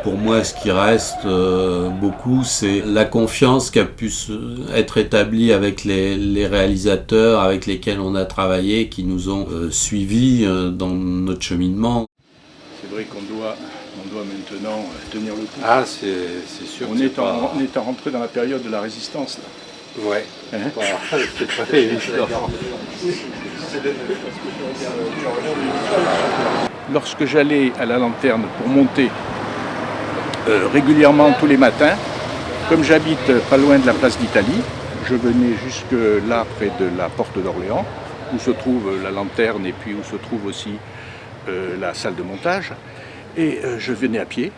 Pour moi, ce qui reste beaucoup, c'est la confiance qui a pu être établie avec les réalisateurs avec lesquels on a travaillé, qui nous ont suivis dans notre cheminement. C'est vrai qu'on doit maintenant tenir le coup. Ah, c'est sûr. On est rentré dans la période de la résistance, là. Ouais. Hein? C'est pas évident. Lorsque j'allais à la lanterne pour monter régulièrement tous les matins, comme j'habite pas loin de la place d'Italie, je venais jusque là près de la porte d'Orléans, où se trouve la lanterne et puis où se trouve aussi la salle de montage. Et je venais à pied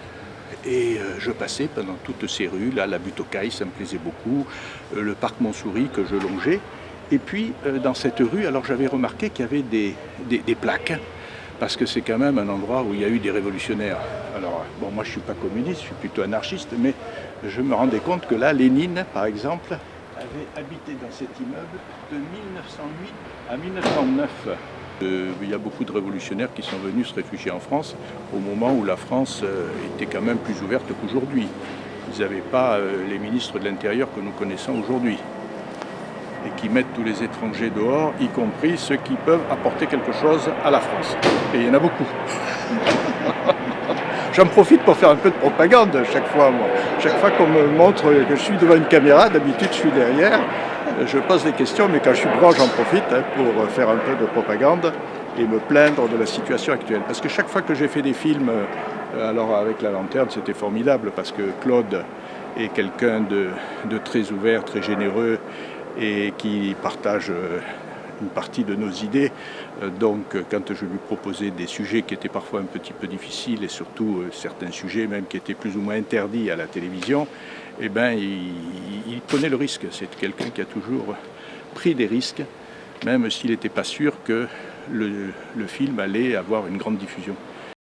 et je passais pendant toutes ces rues, là, la butte aux Cailles, ça me plaisait beaucoup, le parc Montsouris que je longeais. Et puis dans cette rue, alors j'avais remarqué qu'il y avait des plaques, parce que c'est quand même un endroit où il y a eu des révolutionnaires. Alors bon, moi je ne suis pas communiste, je suis plutôt anarchiste, mais je me rendais compte que là, Lénine, par exemple, avait habité dans cet immeuble de 1908 à 1909. Il y a beaucoup de révolutionnaires qui sont venus se réfugier en France au moment où la France était quand même plus ouverte qu'aujourd'hui. Ils n'avaient pas les ministres de l'Intérieur que nous connaissons aujourd'hui et qui mettent tous les étrangers dehors, y compris ceux qui peuvent apporter quelque chose à la France. Et il y en a beaucoup. J'en profite pour faire un peu de propagande chaque fois. Moi. Chaque fois qu'on me montre que je suis devant une caméra, d'habitude je suis derrière. Je pose des questions, mais quand je suis devant, j'en profite pour faire un peu de propagande et me plaindre de la situation actuelle. Parce que chaque fois que j'ai fait des films, alors avec la lanterne, c'était formidable, parce que Claude est quelqu'un de très ouvert, très généreux, et qui partage une partie de nos idées. Donc quand je lui proposais des sujets qui étaient parfois un petit peu difficiles, et surtout certains sujets même qui étaient plus ou moins interdits à la télévision, eh ben, il prenait le risque. C'est quelqu'un qui a toujours pris des risques, même s'il n'était pas sûr que le film allait avoir une grande diffusion.